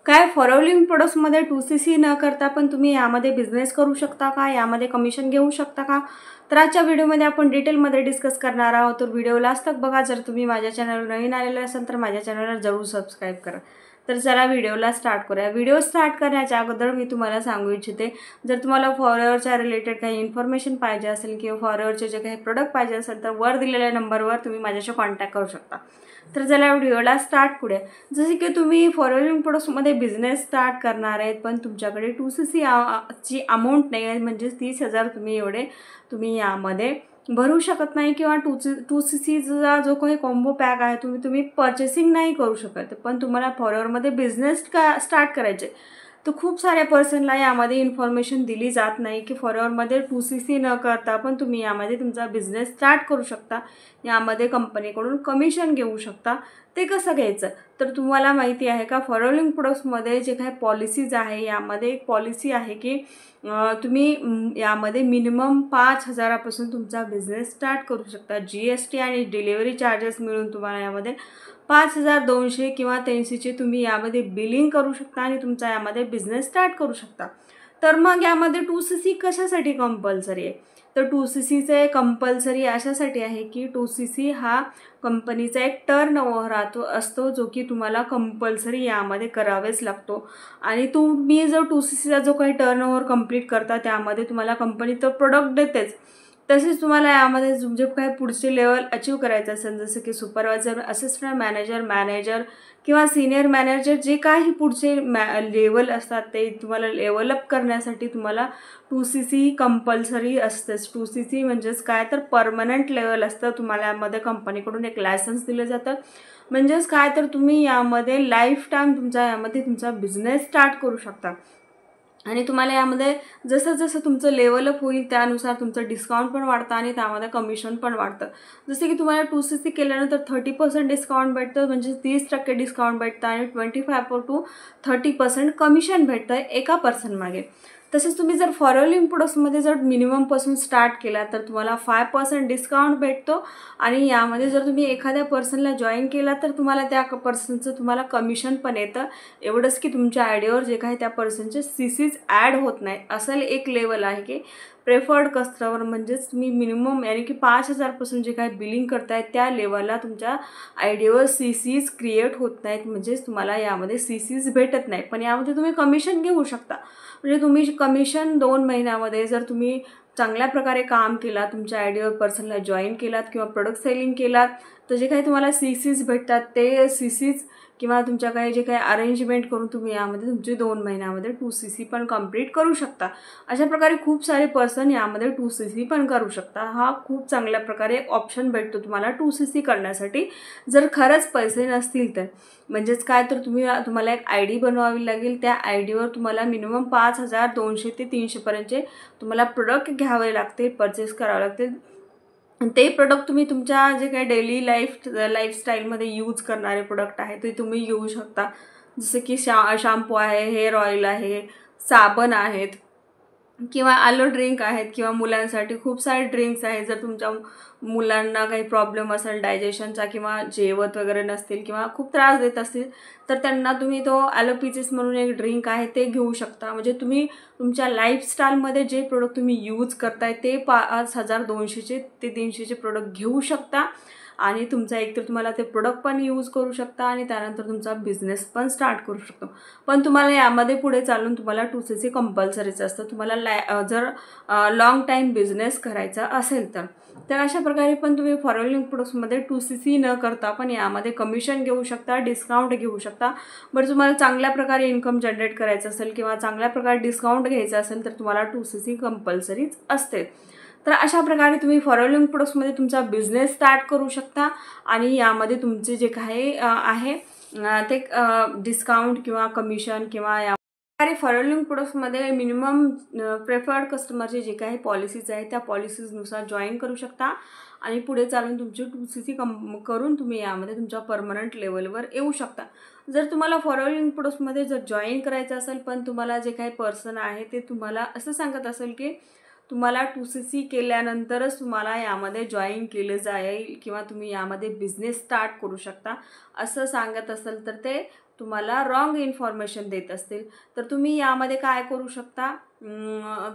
काय following प्रोडक्ट्समध्ये 2CC न करता पण तुम्ही यामध्ये बिझनेस करू शकता का, यामध्ये कमिशन घेऊ शकता का? तर आजच्या व्हिडिओमध्ये आपण डिटेलमध्ये डिस्कस करणार आहोत. तर व्हिडिओ लास्ट तक बघा. जर तुम्ही माझ्या चॅनलवर नवीन आलेले असाल तर माझ्या चॅनलला जरूर सबस्क्राईब करा. तर चला व्हिडिओला स्टार्ट करूया. व्हिडिओ स्टार्ट करण्याच्या अगोदर मी तुम्हाला सांगू इच्छिते, जर तुम्हाला फॉलोअरच्या रिलेटेड काही इन्फॉर्मेशन पाहिजे असेल किंवा फॉलोअरचे जे काही प्रोडक्ट पाहिजे असेल तर वर दिलेल्या नंबरवर तुम्ही माझ्याशी कॉन्टॅक्ट करू शकता. तर चला व्हिडिओला स्टार्ट करूया. जसे की तुम्ही फॉलोइंग प्रोडक्ट्समध्ये बिझनेस स्टार्ट करणार आहेत पण तुमच्याकडे 2CC ची अमाऊंट नाही आहे, म्हणजे 30,000 तुम्ही यामध्ये भरू शकत नाही किंवा 2CCचा जो काही कॉम्बो पॅक आहे तुम्ही परचेसिंग नाही करू शकत, पण तुम्हाला फॉलोअरमध्ये बिझनेस स्टार्ट करायचे. तर खूप साऱ्या पर्सनला यामध्ये इन्फॉर्मेशन दिली जात नाही की फॉलोअरमध्ये 2CC न करता पण तुम्ही यामध्ये तुमचा बिझनेस स्टार्ट करू शकता, यामध्ये कंपनीकडून कमिशन घेऊ शकता. ते कसं घ्यायचं तर तुम्हाला माहिती आहे का, फॉलोइंग प्रोडक्ट्समध्ये जे काही पॉलिसीज आहे यामध्ये एक पॉलिसी आहे की तुम्ही यामध्ये मिनिमम 5,000पासून तुमचा बिझनेस स्टार्ट करू शकता. GST आणि डिलिव्हरी चार्जेस मिळून तुम्हाला यामध्ये 5,200 किंवा 8300चे तुम्ही यामध्ये बिलिंग करू शकता आणि तुमचा यामध्ये बिझनेस स्टार्ट करू शकता. तर मग यामध्ये 2CC कशासाठी कंपल्सरी आहे? तर 2CCचे कंपल्सरी अशासाठी आहे की 2CC हा कंपनीचा एक टर्नओव्हर असतो जो की तुम्हाला कंपल्सरी यामध्ये करावेच लागतो. आणि तुम्ही जर 2CCचा जो काही टर्नओव्हर कंप्लीट करता त्यामध्ये तुम्हाला कंपनी तो प्रोडक्ट देतेच. तसेच तुम्हाला यामध्ये जे काही पुढचे लेवल अचीव करायचं असेल, जसं की सुपरवायझर, असिस्टंट मॅनेजर किंवा सिनियर मॅनेजर, जे काही पुढचे लेवल असतात ते तुम्हाला लेवलअप करण्यासाठी तुम्हाला 2CC कंपल्सरी असतेच. 2CC म्हणजेच काय तर परमनंट लेवल असतं. तुम्हाला यामध्ये कंपनीकडून एक लायसन्स दिलं जातं. म्हणजेच काय तर तुम्ही यामध्ये लाईफ टाईम तुमचा बिझनेस स्टार्ट करू शकता. आणि तुम्हाला यामध्ये जसं तुमचं लेवलअप होईल त्यानुसार तुमचं डिस्काउंट पण वाढतं आणि त्यामध्ये कमिशन पण वाढतं. जसे की तुम्हाला 2CC केल्यानंतर 30% डिस्काउंट भेटतं, म्हणजे 30% डिस्काउंट भेटतं आणि 25 to 30% कमिशन भेटतं एका पर्सन मागे. तसेच तुम्ही जर फॉलोइंग प्रोडक्ट्समध्ये जर मिनिममपासून स्टार्ट केला तर तुम्हाला 5% डिस्काउंट भेटतो आणि यामध्ये जर तुम्ही एखाद्या पर्सनला जॉईन केला तर तुम्हाला त्या पर्सनचं कमिशन पण येतं. एवढंच की तुमच्या आयडियावर जे काही त्या पर्सनचे CCs ॲड होत नाही. असं एक लेवल आहे की प्रेफर्ड कस्टमर, म्हणजेच तुम्ही मिनिमम यानी की 5,000पासून जे काही बिलिंग करताय त्या लेवलला तुमच्या आयडियावर CCs क्रिएट होत नाहीत, म्हणजेच तुम्हाला यामध्ये CCs भेटत नाही. पण यामध्ये तुम्ही कमिशन घेऊ शकता. म्हणजे तुम्ही कमिशन 2 महिन्यामध्ये जर तुम्ही चांगल्या प्रकारे काम केला, तुमच्या आयडियावर पर्सनला जॉईन केलात किंवा प्रोडक्ट सेलिंग केलात तर जे काही तुम्हाला CCs भेटतात ते CCs किंवा तुमच्या काही जे काही अरेंजमेंट करून तुम्ही यामध्ये तुमचे 2 महिन्यामध्ये 2CC पण कंप्लीट करू शकता. अशा प्रकारे खूप सारे पर्सन यामध्ये 2CC पण करू शकता. हा खूप चांगल्या प्रकारे ऑप्शन भेटतो तुम्हाला 2CC करण्यासाठी, जर खरंच पैसे नसतील तर. म्हणजेच काय तर तुम्हाला एक ID बनवावी लागेल. त्या IDवर तुम्हाला मिनिमम 5,200 ते 300पर्यंतचे तुम्हाला प्रोडक्ट घ्यावे लागतील, परचेस करावे लागतील. ते प्रोडक्ट तुम्ही तुमच्या जे काही डेली लाईफस्टाईलमध्ये यूज करणारे प्रोडक्ट आहे ते तुम्ही घेऊ शकता. जसं की शॅम्पू आहे, हेअर ऑइल आहे, साबण आहेत किंवा आलो ड्रिंक आहेत किंवा मुलांसाठी खूप सारे ड्रिंक्स आहेत. जर तुमच्या मुलांना काही प्रॉब्लेम असेल डायजेशनचा किंवा जेवत वगैरे नसतील किंवा खूप त्रास देत असतील तर त्यांना तुम्ही तो ॲलोपिचिस म्हणून एक ड्रिंक आहे ते घेऊ शकता. म्हणजे तुम्ही तुमच्या लाईफस्टाईलमध्ये जे प्रोडक्ट तुम्ही यूज करताय ते 5,200 ते 300चे प्रोडक्ट घेऊ शकता आणि तुमचा एकतर तुम्हाला ते प्रोडक्ट पण यूज करू शकता आणि त्यानंतर तुमचा बिझनेस पण स्टार्ट करू शकतो. पण तुम्हाला यामध्ये पुढे चालून तुम्हाला 2CC कंपल्सरीच असतं, तुम्हाला जर लॉंग टाईम बिझनेस करायचा असेल तर. तर अशा प्रकारे पण तुम्ही फॉलोइंग प्रोडक्ट्समध्ये 2CC न करता पण यामध्ये कमिशन घेऊ शकता, डिस्काउंट घेऊ शकता. बरं, तुम्हाला चांगल्या प्रकारे इन्कम जनरेट करायचं असेल किंवा चांगल्या प्रकारे डिस्काउंट घ्यायचं असेल तर तुम्हाला 2CC कंपल्सरीच असते. तर अशा प्रकारे तुम्ही फॉलोइंग प्रोडक्ट्समध्ये तुमचा बिझनेस स्टार्ट करू शकता आणि यामध्ये तुमचे जे काही आहे ते डिस्काउंट किंवा कमिशन किंवा या फॉलोइंग प्रोडक्ट्समध्ये मिनिमम प्रेफर्ड कस्टमरचे जे काही पॉलिसीज आहेत त्या पॉलिसीजनुसार जॉईन करू शकता आणि पुढे चालून तुमची 2CC करून तुम्ही यामध्ये तुमच्या परमनंट लेवलवर येऊ शकता. जर तुम्हाला फॉलोइंग प्रोडक्ट्समध्ये जर जॉईन करायचं असेल पण तुम्हाला जे काही पर्सन आहे ते तुम्हाला असं सांगत असेल की तुम्हाला 2CC केल्यानंतरच तुम्हाला यामध्ये जॉईन केलं जाईल किंवा तुम्ही यामध्ये बिझनेस स्टार्ट करू शकता असं सांगत असेल तर ते तुम्हाला रॉंग इन्फॉर्मेशन देत असतील तर तुम्ही यामध्ये काय करू शकता,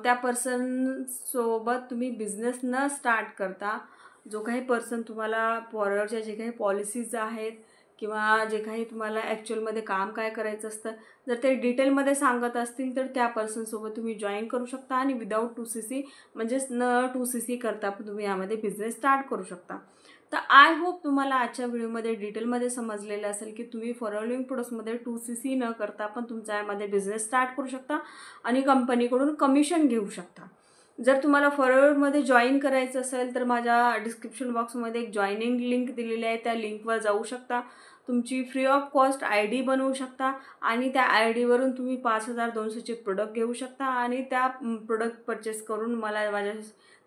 त्या पर्सनसोबत तुम्ही बिझनेस न स्टार्ट करता जो काही पर्सन तुम्हाला फॉरवर्डच्या जे काही पॉलिसीज आहेत किंवा जे काही तुम्हाला ॲक्च्युअलमध्ये काम काय करायचं असतं जर ते डिटेलमध्ये सांगत असतील तर त्या पर्सनसोबत तुम्ही जॉईन करू शकता आणि विदाऊट 2CC म्हणजेच न 2CC करता पण तुम्ही यामध्ये बिझनेस स्टार्ट करू शकता. तर आय होप तुम्हाला आजच्या व्हिडिओमध्ये डिटेलमध्ये समजलेलं असेल की तुम्ही फॉलोइंग प्रोडक्ट्समध्ये 2CC न करता पण तुमचा यामध्ये बिझनेस स्टार्ट करू शकता आणि कंपनीकडून कमिशन घेऊ शकता. जर तुम्हाला फॉरवर्डमध्ये जॉईन करायचं असेल तर माझ्या डिस्क्रिप्शन बॉक्समध्ये एक जॉईनिंग लिंक दिलेली आहे, त्या लिंकवर जाऊ शकता. तुमची फ्री ऑफ कॉस्ट ID बनवू शकता आणि त्या IDवरून तुम्ही 5200चे प्रोडक्ट घेऊ शकता आणि त्या प्रोडक्ट परचेस करून मला माझ्या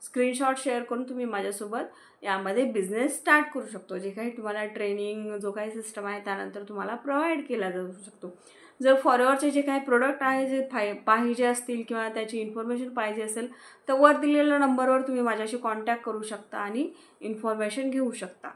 स्क्रीनशॉट शेअर करून तुम्ही माझ्यासोबत यामध्ये बिझनेस स्टार्ट करू शकतो. जे काही तुम्हाला ट्रेनिंग जो काही सिस्टम आहे त्यानंतर तुम्हाला प्रोव्हाइड केला जाऊ शकतो. जर फॉरवर्डचे जे काही प्रोडक्ट आहे जे पाहिजे असतील किंवा त्याची इन्फॉर्मेशन पाहिजे असेल तर वर दिलेल्या नंबरवर तुम्ही माझ्याशी कॉन्टॅक्ट करू शकता आणि इन्फॉर्मेशन घेऊ शकता.